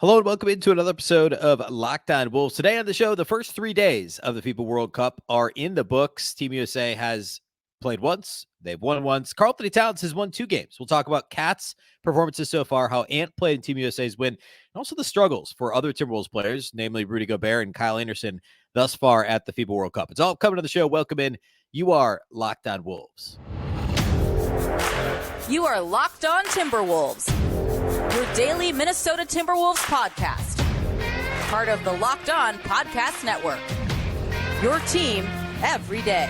Hello and welcome into another episode of Locked On Wolves. Today on the show, the first 3 days of the FIBA World Cup are in the books. Team USA has played once. They've won once. Karl-Anthony Towns has won 2 games. We'll talk about Cat's performances so far, how Ant played in Team USA's win, and also the struggles for other Timberwolves players, namely Rudy Gobert and Kyle Anderson, thus far at the FIBA World Cup. It's all coming to the show. Welcome in. You are Locked On Wolves. You are Locked On Timberwolves, your daily Minnesota Timberwolves podcast. Part of the Locked On Podcast Network. Your team every day.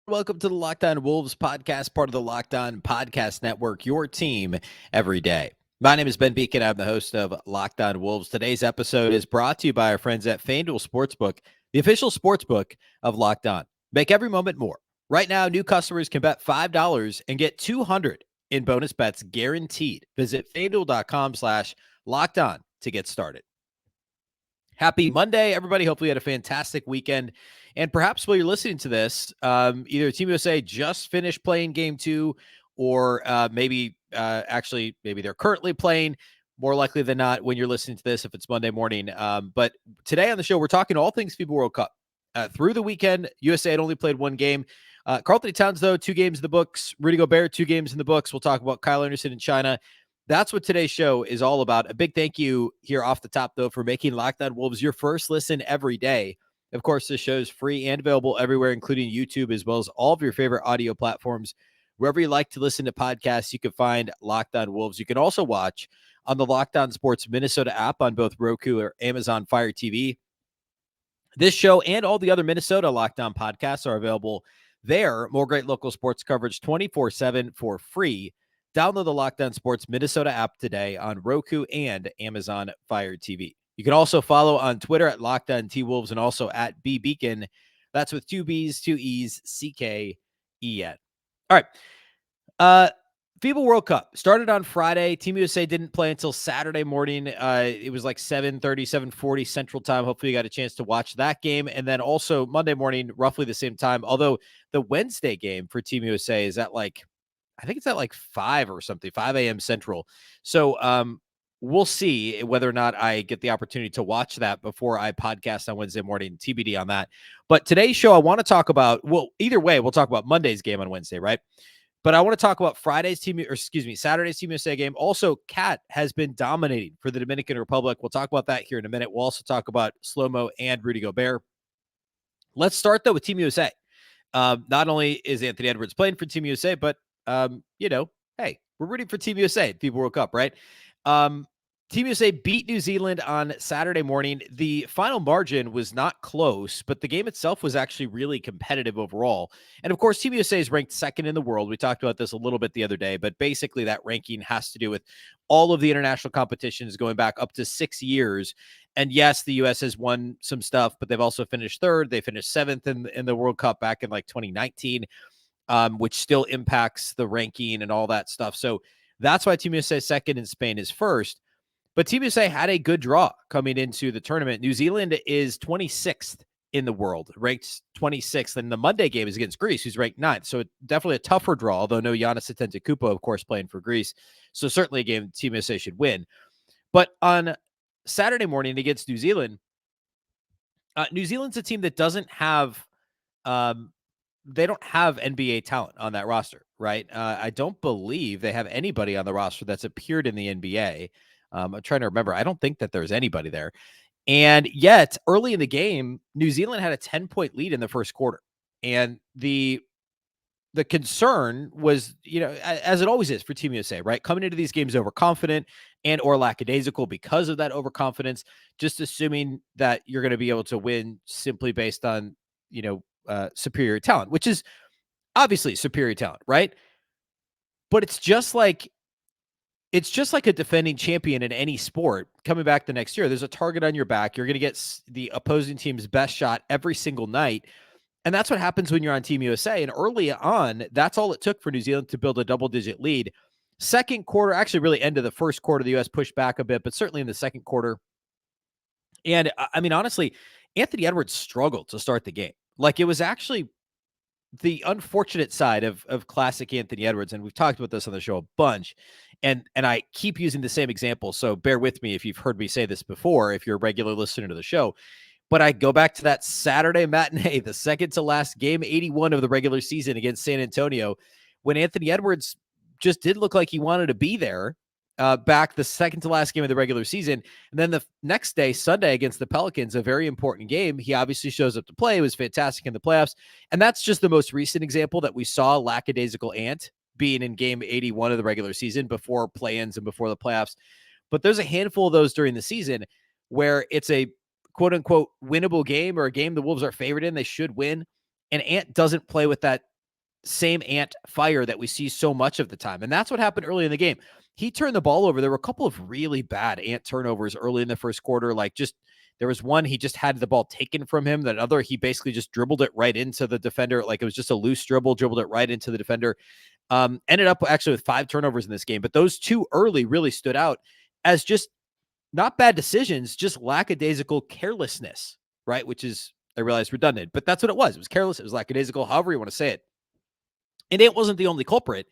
Welcome to the Locked On Wolves podcast, part of the Locked On Podcast Network, your team every day. My name is Ben Beecken. I'm the host of Locked On Wolves. Today's episode is brought to you by our friends at FanDuel Sportsbook, the official sportsbook of Locked On. Make every moment more. Right now, new customers can bet $5 and get $200 in bonus bets guaranteed. Visit FanDuel.com/LockedOn to get started. Happy Monday, everybody. Hopefully you had a fantastic weekend. And perhaps while you're listening to this, either Team USA just finished playing game 2 or maybe they're currently playing, more likely than not when you're listening to this if it's Monday morning. But today on the show, we're talking all things FIBA World Cup. Through the weekend, USA had only played 1 game. Karl-Anthony Towns, though, 2 games in the books. Rudy Gobert, 2 games in the books. We'll talk about Kyle Anderson in China. That's what today's show is all about. A big thank you here off the top, though, for making Locked On Wolves your first listen every day. Of course, this show is free and available everywhere, including YouTube, as well as all of your favorite audio platforms. Wherever you like to listen to podcasts, you can find Locked On Wolves. You can also watch on the Locked On Sports Minnesota app on both Roku or Amazon Fire TV. This show and all the other Minnesota Locked On podcasts are available there. More great local sports coverage 24/7 for free. Download the Locked On Sports Minnesota app today on Roku and Amazon Fire TV. You can also follow on Twitter at Locked On T-Wolves and also at Beecken. That's with 2 B's, 2 E's, CKEN. All right. FIBA World Cup started on Friday. Team USA didn't play until Saturday morning. It was like 7:30, 7:40 Central Time. Hopefully you got a chance to watch that game. And then also Monday morning, roughly the same time. Although the Wednesday game for Team USA is at like, I think it's at like 5 or something, 5 a.m. Central. So we'll see whether or not I get the opportunity to watch that before I podcast on Wednesday morning, TBD on that. But today's show, I want to talk about, well, either way, we'll talk about Monday's game on Wednesday, right? But I want to talk about Saturday's Team USA game. Also, Cat has been dominating for the Dominican Republic. We'll talk about that here in a minute. We'll also talk about Slow-Mo and Rudy Gobert. Let's start, though, with Team USA. Not only is Anthony Edwards playing for Team USA, but, hey, we're rooting for Team USA at FIBA World Cup, right? Team USA beat New Zealand on Saturday morning. The final margin was not close, but the game itself was actually really competitive overall. And of course, Team USA is ranked 2nd in the world. We talked about this a little bit the other day, but basically that ranking has to do with all of the international competitions going back up to 6 years. And yes, the US has won some stuff, but they've also finished 3rd. They finished 7th in the World Cup back in like 2019, which still impacts the ranking and all that stuff. So that's why Team USA is 2nd and Spain is 1st. But Team USA had a good draw coming into the tournament. New Zealand is 26th in the world, ranked 26th. And the Monday game is against Greece, who's ranked 9th. So definitely a tougher draw, although no Giannis Antetokounmpo, of course, playing for Greece. So certainly a game Team USA should win. But on Saturday morning against New Zealand's a team that doesn't have they don't have NBA talent on that roster, right? I don't believe they have anybody on the roster that's appeared in the NBA. I'm trying to remember. I don't think that there's anybody there. And yet, early in the game, New Zealand had a 10-point lead in the first quarter. And the concern was, as it always is for Team USA, right? Coming into these games overconfident and or lackadaisical because of that overconfidence, just assuming that you're going to be able to win simply based on, superior talent, which is obviously superior talent, right? But it's just like a defending champion in any sport coming back the next year. There's a target on your back. You're going to get the opposing team's best shot every single night. And that's what happens when you're on Team USA. And early on, that's all it took for New Zealand to build a double-digit lead. Second quarter, actually really end of the first quarter, the U.S. pushed back a bit, but certainly in the second quarter. And I mean, honestly, Anthony Edwards struggled to start the game. Like, it was actually the unfortunate side of classic Anthony Edwards, and we've talked about this on the show a bunch, and I keep using the same example, so bear with me if you've heard me say this before, if you're a regular listener to the show, but I go back to that Saturday matinee, the second to last game 81 of the regular season against San Antonio, when Anthony Edwards just did look like he wanted to be there, back the second to last game of the regular season. And then the next day, Sunday, against the Pelicans, a very important game, he obviously shows up to play. It was fantastic in the playoffs. And that's just the most recent example that we saw lackadaisical Ant being in game 81 of the regular season before play-ins and before the playoffs. But there's a handful of those during the season where it's a quote-unquote winnable game, or a game the Wolves are favored in, they should win, and Ant doesn't play with that same Ant fire that we see so much of the time. And that's what happened early in the game. He turned the ball over. There were a couple of really bad Ant turnovers early in the first quarter. Like, just, there was one, he just had the ball taken from him. That other, he basically just dribbled it right into the defender. Like, it was just a loose dribbled it right into the defender. Ended up actually with 5 turnovers in this game. But those 2 early really stood out as just not bad decisions, just lackadaisical carelessness, right? Which is, I realize, redundant, but that's what it was. It was careless. It was lackadaisical, however you want to say it. And it wasn't the only culprit.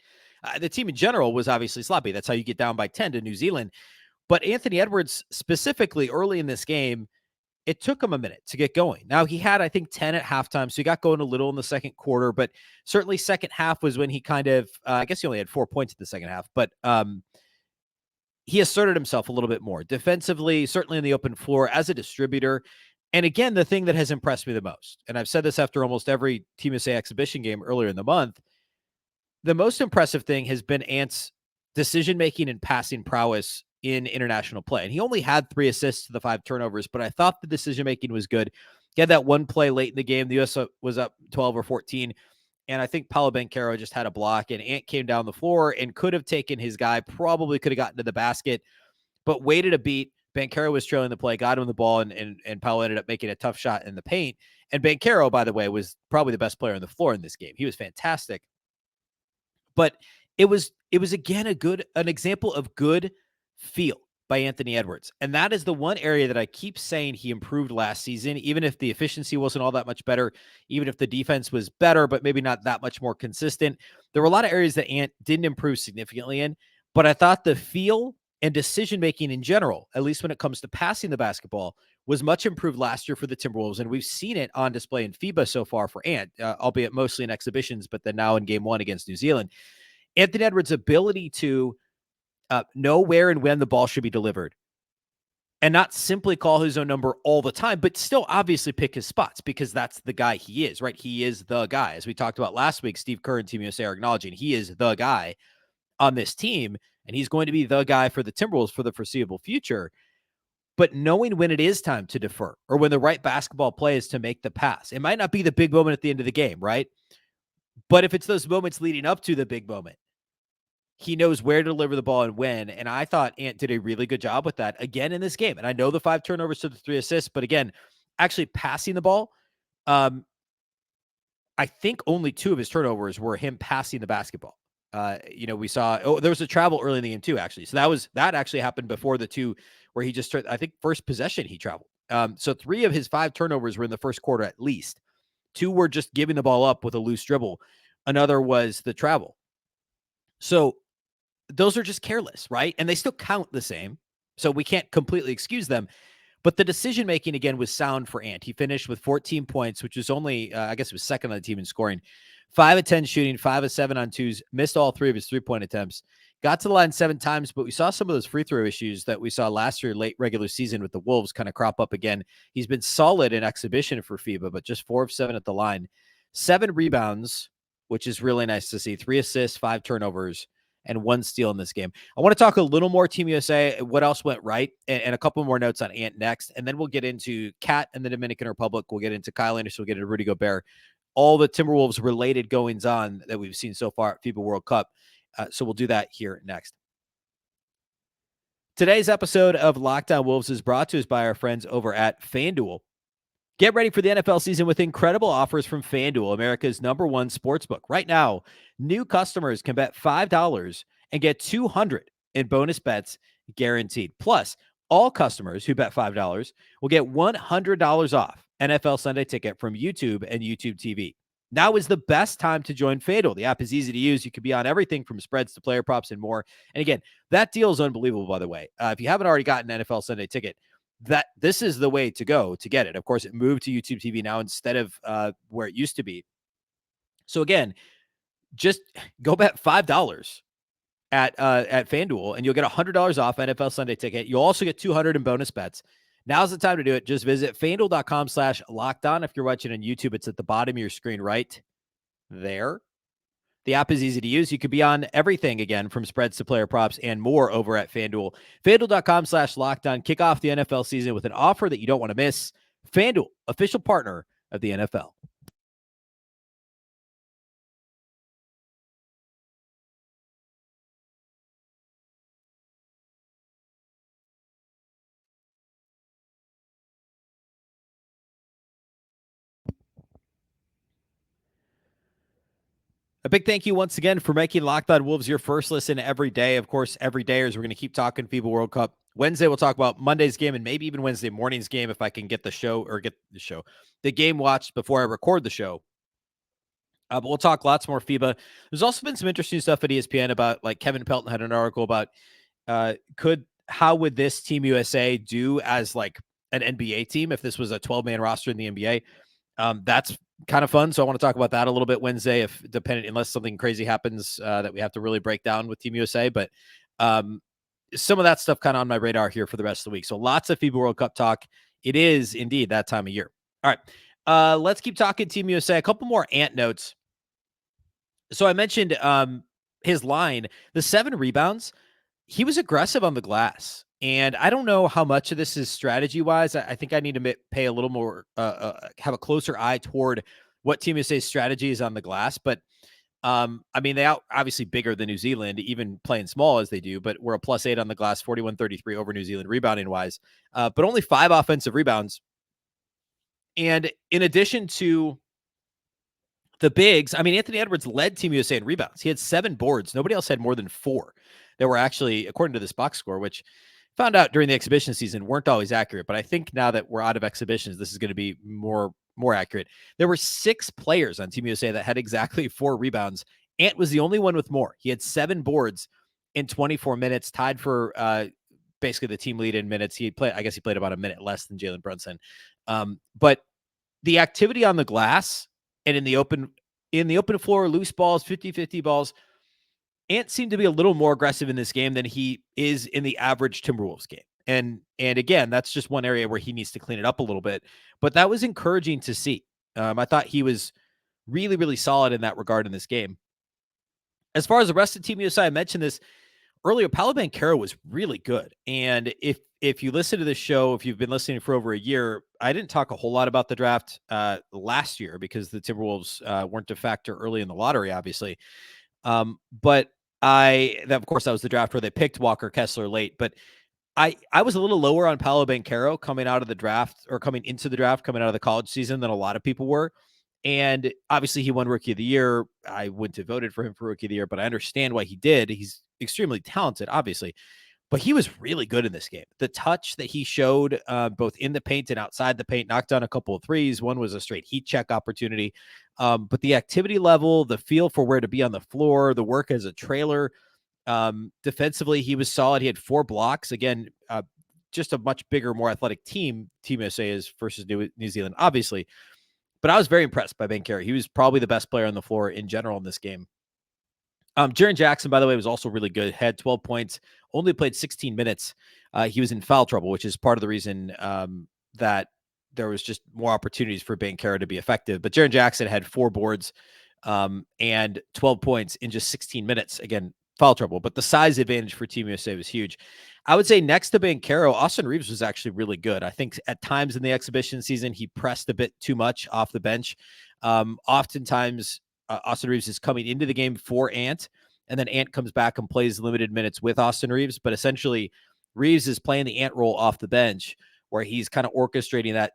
The team in general was obviously sloppy. That's how you get down by 10 to New Zealand. But Anthony Edwards, specifically early in this game, it took him a minute to get going. Now, he had, I think, 10 at halftime, so he got going a little in the second quarter, but certainly second half was when he kind of, I guess he only had 4 points in the second half, but he asserted himself a little bit more defensively, certainly in the open floor as a distributor. And again, the thing that has impressed me the most, and I've said this after almost every Team USA exhibition game earlier in the month, the most impressive thing has been Ant's decision-making and passing prowess in international play. And he only had 3 assists to the 5 turnovers, but I thought the decision-making was good. He had that one play late in the game. The U.S. was up 12 or 14, and I think Paolo Banchero just had a block, and Ant came down the floor and could have taken his guy, probably could have gotten to the basket, but waited a beat. Banchero was trailing the play, got him the ball, and Paolo ended up making a tough shot in the paint. And Banchero, by the way, was probably the best player on the floor in this game. He was fantastic. But it was again an example of good feel by Anthony Edwards. And that is the one area that I keep saying he improved last season, even if the efficiency wasn't all that much better, even if the defense was better, but maybe not that much more consistent. There were a lot of areas that Ant didn't improve significantly in, but I thought the feel and decision-making in general, at least when it comes to passing the basketball, was much improved last year for the Timberwolves, and we've seen it on display in FIBA so far for Ant, albeit mostly in exhibitions, but then now in Game 1 against New Zealand. Anthony Edwards' ability to know where and when the ball should be delivered, and not simply call his own number all the time, but still obviously pick his spots, because that's the guy he is, right? He is the guy. As we talked about last week, Steve Kerr and Team USA are acknowledging he is the guy on this team, and he's going to be the guy for the Timberwolves for the foreseeable future. But knowing when it is time to defer, or when the right basketball play is to make the pass. It might not be the big moment at the end of the game, right? But if it's those moments leading up to the big moment, he knows where to deliver the ball and when. And I thought Ant did a really good job with that again in this game. And I know the 5 turnovers to the 3 assists, but again, actually passing the ball, I think only 2 of his turnovers were him passing the basketball. We saw, there was a travel early in the game too, actually. So that actually happened before the 2 where he just, I think first possession he traveled. So 3 of his 5 turnovers were in the first quarter at least. 2 were just giving the ball up with a loose dribble. Another was the travel. So those are just careless, right? And they still count the same. So we can't completely excuse them. But the decision-making, again, was sound for Ant. He finished with 14 points, which was only, I guess it was second on the team in scoring. 5 of 10 shooting, 5 of 7 on twos, missed all 3 of his 3-point attempts. Got to the line 7 times, but we saw some of those free throw issues that we saw last year, late regular season with the Wolves, kind of crop up again. He's been solid in exhibition for FIBA, but just 4 of 7 at the line. 7 rebounds, which is really nice to see. 3 assists, 5 turnovers, and 1 steal in this game. I want to talk a little more Team USA, what else went right, and a couple more notes on Ant next, and then we'll get into Cat and the Dominican Republic. We'll get into Kyle Anderson. We'll get into Rudy Gobert. All the Timberwolves-related goings-on that we've seen so far at FIBA World Cup. So we'll do that here next. Today's episode of Locked On Wolves is brought to us by our friends over at FanDuel. Get ready for the NFL season with incredible offers from FanDuel, America's #1 sportsbook. Right now, new customers can bet $5 and get $200 in bonus bets guaranteed. Plus, all customers who bet $5 will get $100 off NFL Sunday Ticket from YouTube and YouTube TV. Now is the best time to join FanDuel. The app is easy to use. You can be on everything from spreads to player props and more. And again, that deal is unbelievable, by the way. If you haven't already gotten an NFL Sunday Ticket, this is the way to go to get it. Of course, it moved to YouTube TV now instead of where it used to be. So again, just go bet $5 at FanDuel, and you'll get $100 off NFL Sunday Ticket. You'll also get $200 in bonus bets. Now's the time to do it. Just visit FanDuel.com/lockedon. If you're watching on YouTube, it's at the bottom of your screen right there. The app is easy to use. You could be on everything, again, from spreads to player props and more over at FanDuel. FanDuel.com/lockedon. Kick off the NFL season with an offer that you don't want to miss. FanDuel, official partner of the NFL. A big thank you once again for making Locked On Wolves your first listen every day. Of course, every day as we're going to keep talking FIBA World Cup. Wednesday, we'll talk about Monday's game and maybe even Wednesday morning's game if I can get the game watched before I record the show. But we'll talk lots more FIBA. There's also been some interesting stuff at ESPN about, like, Kevin Pelton had an article about how would this Team USA do as like an NBA team if this was a 12-man roster in the NBA. That's kind of fun. So I want to talk about that a little bit Wednesday, unless something crazy happens that we have to really break down with Team USA. But some of that stuff kind of on my radar here for the rest of the week. So lots of FIBA World Cup talk. It is indeed that time of year. All right. Let's keep talking Team USA. A couple more Ant notes. So I mentioned his line, the 7 rebounds. He was aggressive on the glass. And I don't know how much of this is strategy-wise. I think I need to pay a little more, have a closer eye toward what Team USA's strategy is on the glass. But, I mean, they obviously bigger than New Zealand, even playing small as they do, but we're a +8 on the glass, 41-33 over New Zealand rebounding-wise, but only 5 offensive rebounds. And in addition to the bigs, I mean, Anthony Edwards led Team USA in rebounds. He had 7 boards. Nobody else had more than 4. That were actually, according to this box score, which found out during the exhibition season weren't always accurate. But I think now that we're out of exhibitions, this is going to be more accurate. There were 6 players on Team USA that had exactly 4 rebounds. Ant was the only one with more. He had 7 boards in 24 minutes, tied for basically the team lead in minutes. I guess he played about a minute less than Jalen Brunson. But the activity on the glass and in the open floor, loose balls, 50-50 balls, Ant seemed to be a little more aggressive in this game than he is in the average Timberwolves game. And again, that's just one area where he needs to clean it up a little bit. But that was encouraging to see. I thought he was really, really solid in that regard in this game. As far as the rest of Team USA, I mentioned this earlier. Paolo Banchero was really good. And if you listen to this show, if you've been listening for over a year, I didn't talk a whole lot about the draft last year because the Timberwolves weren't a factor early in the lottery, obviously. But of course, that was the draft where they picked Walker Kessler late, but I was a little lower on Paolo Banchero coming into the draft, coming out of the college season than a lot of people were. And obviously he won Rookie of the Year. I wouldn't have voted for him for Rookie of the Year, but I understand why he did. He's extremely talented, obviously, but he was really good in this game. The touch that he showed both in the paint and outside the paint, knocked down a couple of threes. One was a straight heat check opportunity. But the activity level, the feel for where to be on the floor, the work as a trailer, defensively, he was solid. He had 4 blocks. Again, just a much bigger, more athletic team USA is versus New Zealand, obviously. But I was very impressed by Banchero. He was probably the best player on the floor in general in this game. Jaren Jackson, by the way, was also really good. Had 12 points, only played 16 minutes. He was in foul trouble, which is part of the reason that there was just more opportunities for Banchero to be effective. But Jaren Jackson had 4 boards and 12 points in just 16 minutes. Again, foul trouble. But the size advantage for Team USA was huge. I would say next to Banchero, Austin Reaves was actually really good. I think at times in the exhibition season, he pressed a bit too much off the bench. Oftentimes, Austin Reaves is coming into the game for Ant, and then Ant comes back and plays limited minutes with Austin Reaves. But essentially, Reaves is playing the Ant role off the bench, where he's kind of orchestrating that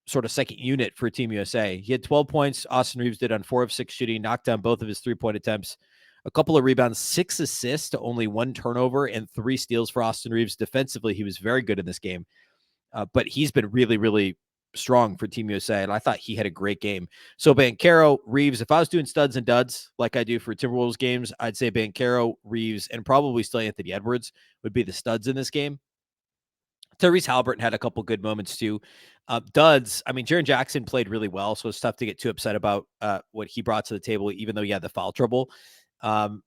sort of second unit for Team USA. He had 12 points. Austin Reaves did on 4 of 6 shooting, knocked down both of his 3-point attempts, a couple of rebounds, 6 assists to only 1 turnover, and 3 steals for Austin Reaves. Defensively, he was very good in this game. But he's been really, really strong for Team USA, and I thought he had a great game. So Banchero, Reaves, if I was doing studs and duds like I do for Timberwolves games, I'd say Banchero, Reaves, and probably still Anthony Edwards would be the studs in this game. Tyrese Halliburton had a couple good moments too. Duds, I mean, Jaren Jackson played really well, so it's tough to get too upset about what he brought to the table, even though he had the foul trouble.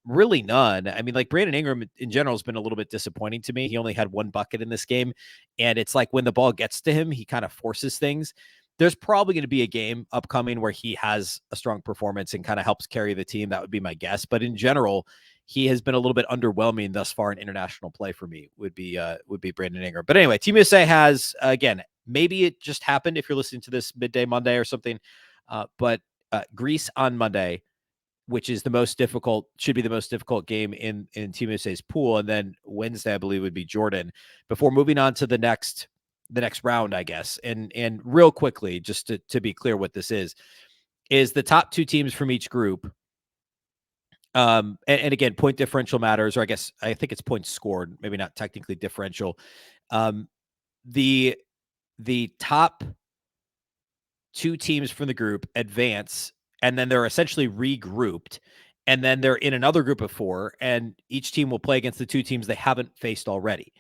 Really none. I mean, like Brandon Ingram in general has been a little bit disappointing to me. He only had one bucket in this game, and it's like when the ball gets to him, he kind of forces things. There's probably going to be a game upcoming where he has a strong performance and kind of helps carry the team. That would be my guess. But in general, he has been a little bit underwhelming thus far in international play for me. Would be Brandon Ingram. But anyway, Team USA has again, maybe it just happened if you're listening to this midday Monday or something. But Greece on Monday, which is the most difficult, should be the most difficult game in Team USA's pool. And then Wednesday, I believe, would be Jordan before moving on to the next round, I guess. And real quickly, just to be clear what this is the top two teams from each group. And again, point differential matters, or I think it's points scored, maybe not technically differential. The top two teams from the group advance, and then they're essentially regrouped, and then they're in another group of four, and each team will play against the two teams they haven't faced already.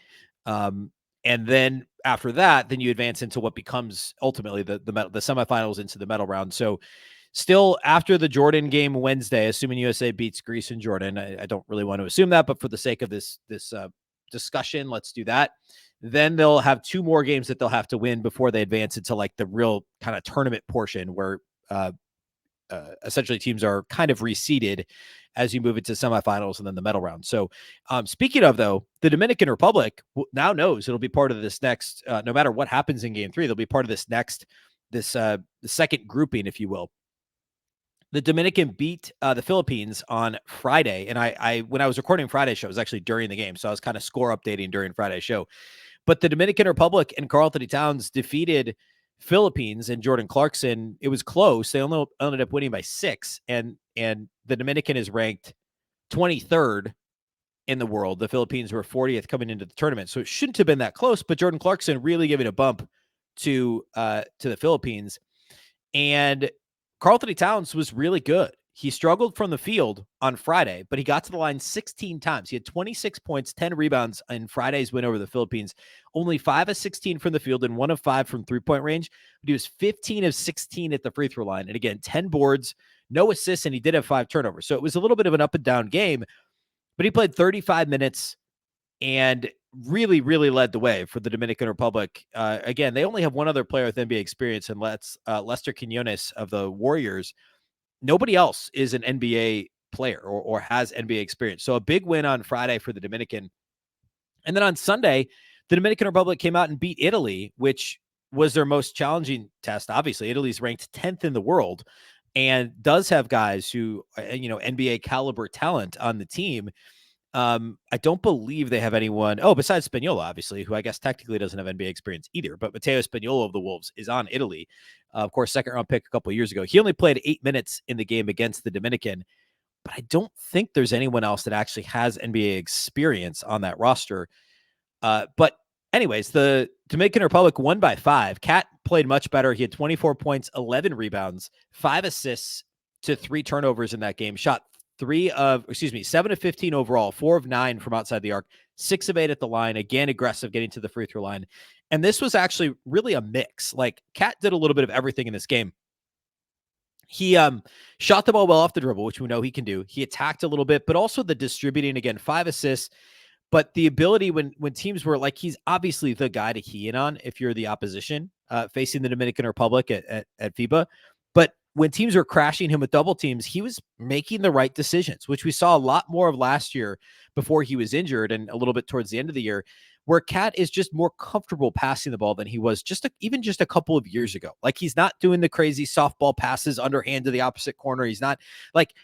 And then after that, then you advance into what becomes ultimately the semifinals into the medal round. So still after the Jordan game Wednesday, assuming USA beats Greece and Jordan, I don't really want to assume that, but for the sake of this discussion, let's do that. Then they'll have two more games that they'll have to win before they advance into like the real kind of tournament portion where essentially teams are kind of reseeded as you move into semifinals and then the medal round. So speaking of, though, the Dominican Republic now knows it'll be part of this next, no matter what happens in game 3, they'll be part of the second grouping, if you will. The Dominican beat the Philippines on Friday. And I when I was recording Friday's show, it was actually during the game. So I was kind of score updating during Friday's show. But the Dominican Republic and Karl-Anthony Towns defeated Philippines and Jordan Clarkson. It was close. They only ended up winning by 6. And the Dominican is ranked 23rd in the world. The Philippines were 40th coming into the tournament. So it shouldn't have been that close. But Jordan Clarkson really giving a bump to the Philippines. And Karl-Anthony Towns was really good. He struggled from the field on Friday, but he got to the line 16 times. He had 26 points, 10 rebounds in Friday's win over the Philippines. Only 5 of 16 from the field and 1 of 5 from three-point range. But he was 15 of 16 at the free throw line. And again, 10 boards, no assists, and he did have 5 turnovers. So it was a little bit of an up and down game, but he played 35 minutes and really, really led the way for the Dominican Republic. Again, they only have one other player with NBA experience, and Lester Quinones of the Warriors. Nobody else is an NBA player or has NBA experience. So a big win on Friday for the Dominican. And then on Sunday, the Dominican Republic came out and beat Italy, which was their most challenging test. Obviously, Italy's ranked 10th in the world and does have guys who, NBA caliber talent on the team. I don't believe they have anyone. Oh, besides Spagnola, obviously, who I guess technically doesn't have NBA experience either. But Matteo Spagnola of the Wolves is on Italy. Of course, second round pick a couple of years ago. He only played 8 minutes in the game against the Dominican, but I don't think there's anyone else that actually has NBA experience on that roster. But anyways, the Dominican Republic won by 5. Cat played much better. He had 24 points, 11 rebounds, 5 assists to 3 turnovers in that game. Shot 7 of 15 overall, 4 of 9 from outside the arc, 6 of 8 at the line. Again, aggressive, getting to the free throw line. And this was actually really a mix. Like, Cat did a little bit of everything in this game. He shot the ball well off the dribble, which we know he can do. He attacked a little bit, but also the distributing, again, 5 assists. But the ability when teams were like, he's obviously the guy to key in on if you're the opposition facing the Dominican Republic at FIBA. But when teams were crashing him with double teams, he was making the right decisions, which we saw a lot more of last year before he was injured and a little bit towards the end of the year, where Cat is just more comfortable passing the ball than he was even just a couple of years ago. Like, he's not doing the crazy softball passes underhand to the opposite corner. He's not like,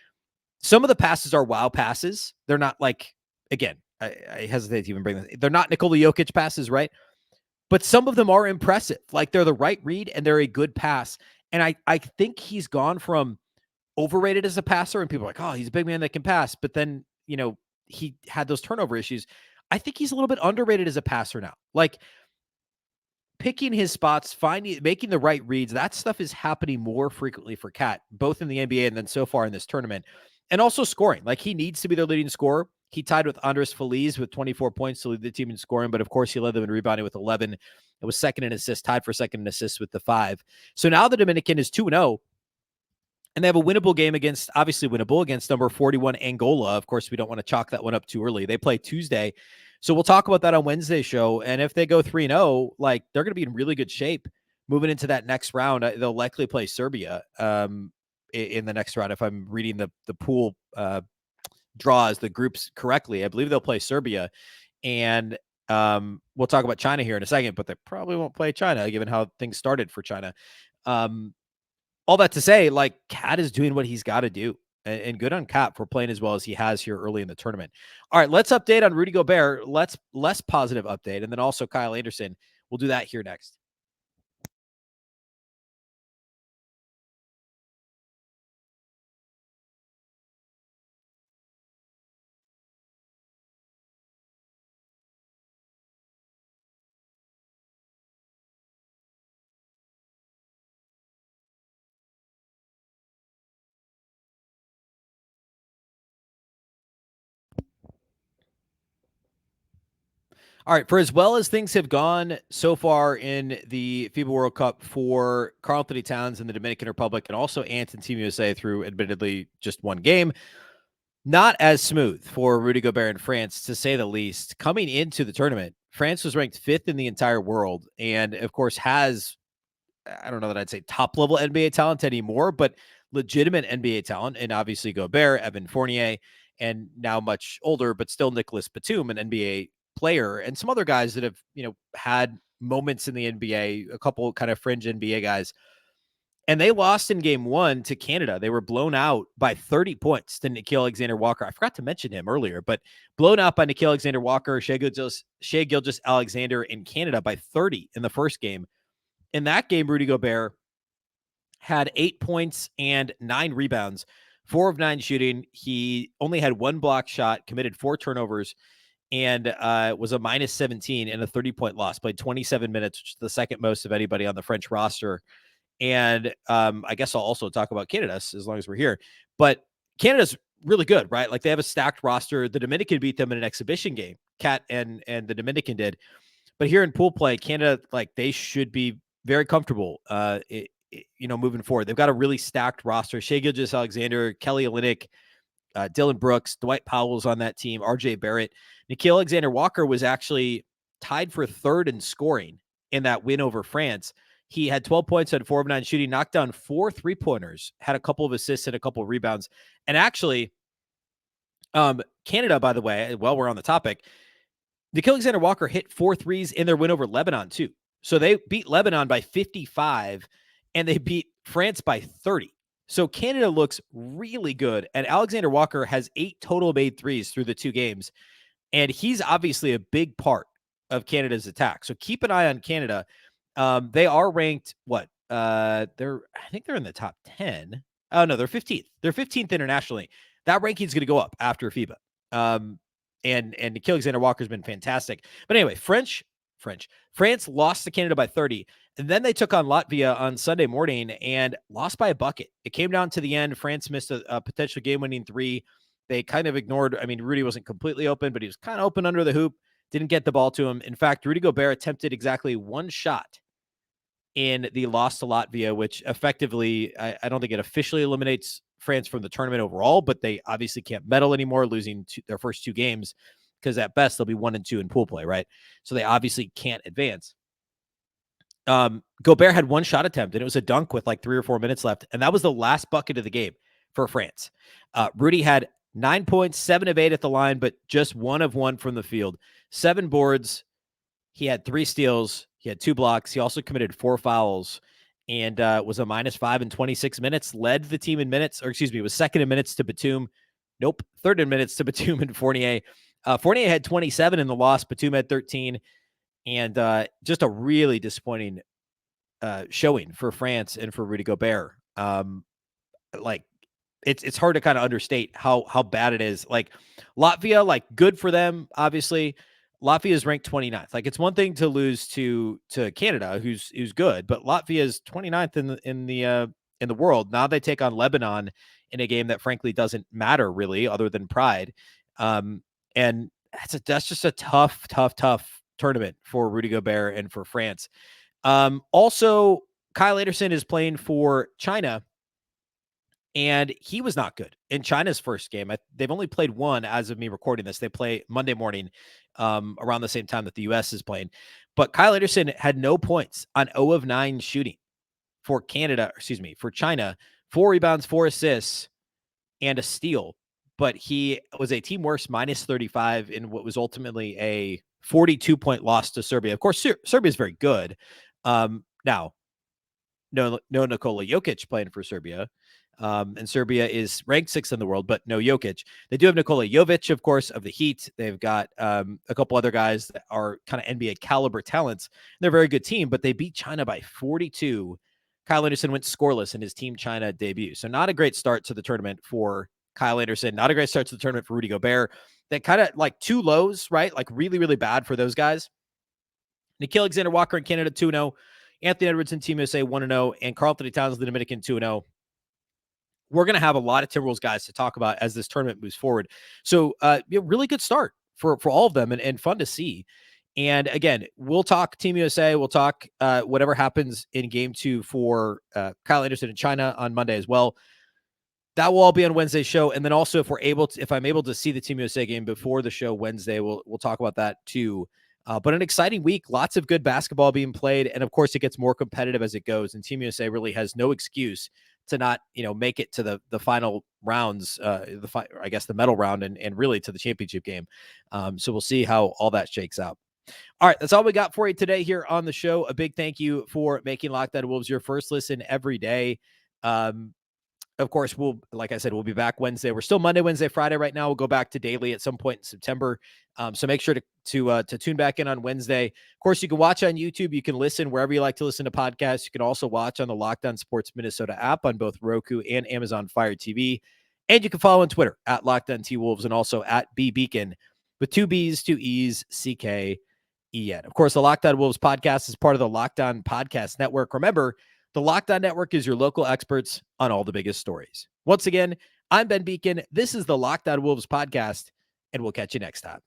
some of the passes are wow passes. They're not like, again, I hesitate to even bring this. They're not Nikola Jokic passes, right? But some of them are impressive. Like, they're the right read and they're a good pass. And I think he's gone from overrated as a passer, and people are like, oh, he's a big man that can pass. But then, he had those turnover issues. I think he's a little bit underrated as a passer now. Like, picking his spots, making the right reads. That stuff is happening more frequently for Cat, both in the NBA and then so far in this tournament. And also scoring. Like, he needs to be their leading scorer. He tied with Andres Feliz with 24 points to lead the team in scoring, but of course he led them in rebounding with 11. It was second in assists, tied for second in assists with the 5. So now the Dominican is 2-0. And they have a winnable game obviously winnable against number 41 Angola. Of course, we don't want to chalk that one up too early. They play Tuesday. So we'll talk about that on Wednesday's show. And if they go 3-0, like, they're going to be in really good shape moving into that next round. They'll likely play Serbia in the next round. If I'm reading the pool draws, the groups correctly, I believe they'll play Serbia. And we'll talk about China here in a second, but they probably won't play China given how things started for China. All that to say, like, Cat is doing what he's got to do, and good on Cat for playing as well as he has here early in the tournament. All right, let's update on Rudy Gobert. Less positive update, and then also Kyle Anderson. We'll do that here next. All right, for as well as things have gone so far in the FIBA World Cup for Karl-Anthony Towns in the Dominican Republic, and also Ant and Team USA through admittedly just one game, not as smooth for Rudy Gobert and France, to say the least. Coming into the tournament, France was ranked 5th in the entire world, and of course has, I don't know that I'd say top level NBA talent anymore, but legitimate NBA talent. And obviously Gobert, Evan Fournier, and now much older, but still Nicholas Batum, an NBA player, and some other guys that have, had moments in the NBA, a couple kind of fringe NBA guys. And they lost in game 1 to Canada. They were blown out by 30 points to Nickeil Alexander-Walker. I forgot to mention him earlier, but blown out by Nickeil Alexander-Walker, Shai Gilgeous-Alexander in Canada by 30 in the first game. In that game, Rudy Gobert had 8 points and 9 rebounds, 4 of 9 shooting. He only had 1 block shot, committed 4 turnovers, and was a minus 17 in a 30-point loss. Played 27 minutes, which is the second most of anybody on the French roster. And I guess I'll also talk about Canada as long as we're here. But Canada's really good, right? Like, they have a stacked roster. The Dominican beat them in an exhibition game. Cat and the Dominican did. But here in pool play, Canada, like, they should be very comfortable, moving forward. They've got a really stacked roster. Shai Gilgeous-Alexander, Kelly Olynyk, Dylan Brooks, Dwight Powell's on that team, RJ Barrett. Nickeil Alexander-Walker was actually tied for 3rd in scoring in that win over France. He had 12 points, had 4 of 9 shooting, knocked down 4 3-pointers, had a couple of assists and a couple of rebounds. And actually, Canada, by the way, while we're on the topic, Nickeil Alexander-Walker hit 4 threes in their win over Lebanon too. So they beat Lebanon by 55, and they beat France by 30. So Canada looks really good, and Alexander-Walker has 8 total made threes through the 2 games, and he's obviously a big part of Canada's attack. So keep an eye on Canada. They are ranked I think they're in the top 10. Oh no, they're 15th. They're 15th internationally. That ranking is going to go up after FIBA. And Nickeil Alexander-Walker has been fantastic. But anyway, France lost to Canada by 30. And then they took on Latvia on Sunday morning and lost by a bucket. It came down to the end. France missed a potential game-winning 3. They kind of ignored. I mean, Rudy wasn't completely open, but he was kind of open under the hoop. Didn't get the ball to him. In fact, Rudy Gobert attempted exactly 1 shot in the loss to Latvia, which effectively, I don't think it officially eliminates France from the tournament overall, but they obviously can't medal anymore, losing their first 2 games, because at best they'll be 1-2 in pool play, right? So they obviously can't advance. Gobert had 1 shot attempt, and it was a dunk with like 3 or 4 minutes left, and that was the last bucket of the game for France. Rudy had 9 points, 7 of 8 at the line, but just 1 of 1 from the field. 7 boards. He had 3 steals. He had 2 blocks. He also committed 4 fouls and was a -5 in 26 minutes. Led the team in minutes, was second in minutes to Batum. Nope, third in minutes to Batum and Fournier. Fournier had 27 in the loss. Batum had 13. And just a really disappointing showing for France and for Rudy Gobert. It's hard to kind of understate how bad it is. Like, Latvia, like, good for them, obviously. Latvia is ranked 29th. Like, it's one thing to lose to Canada, who's good, but Latvia is 29th in the world. Now they take on Lebanon in a game that frankly doesn't matter really, other than pride. And that's just a tough tournament for Rudy Gobert and for France. Also, Kyle Anderson is playing for China, and he was not good in China's first game. They've only played one as of me recording this. They play Monday morning around the same time that the U.S. is playing. But Kyle Anderson had no points on 0 of 9 shooting for China. 4 rebounds, 4 assists, and a steal. But he was a team worst -35 in what was ultimately a 42-point loss to Serbia. Of course, Serbia is very good. Now, no Nikola Jokic playing for Serbia. And Serbia is ranked 6th in the world, but no Jokic. They do have Nikola Jovic, of course, of the Heat. They've got a couple other guys that are kind of NBA caliber talents. They're a very good team, but they beat China by 42. Kyle Anderson went scoreless in his Team China debut. So not a great start to the tournament for Kyle Anderson. Not a great start to the tournament for Rudy Gobert. That kind of like 2 lows, right? Like really, really bad for those guys. Nickeil Alexander-Walker in Canada 2-0. Anthony Edwards in Team USA 1-0. And Karl-Anthony Towns, the Dominican 2-0. We're going to have a lot of Timberwolves guys to talk about as this tournament moves forward. So really good start for all of them and fun to see. And again, we'll talk Team USA. We'll talk whatever happens in game 2 for Kyle Anderson in China on Monday as well. That will all be on Wednesday's show. And then also if I'm able to see the Team USA game before the show Wednesday, we'll talk about that too. But an exciting week, lots of good basketball being played. And of course it gets more competitive as it goes. And Team USA really has no excuse to not, make it to the final rounds, I guess the medal round and really to the championship game. So we'll see how all that shakes out. All right, that's all we got for you today here on the show. A big thank you for making Locked On Wolves your first listen every day. Of course, like I said, we'll be back Wednesday. We're still Monday, Wednesday, Friday right now. We'll go back to daily at some point in September. So make sure to tune back in on Wednesday. Of course, you can watch on YouTube. You can listen wherever you like to listen to podcasts. You can also watch on the Locked On Sports Minnesota app on both Roku and Amazon Fire TV. And you can follow on Twitter at Locked On T-Wolves and also at Beecken with 2 B's, 2 E's, CKEN. Of course, the Locked On Wolves podcast is part of the Locked On Podcast Network. Remember, the Locked On Network is your local experts on all the biggest stories. Once again, I'm Ben Beecken. This is the Locked On Wolves podcast, and we'll catch you next time.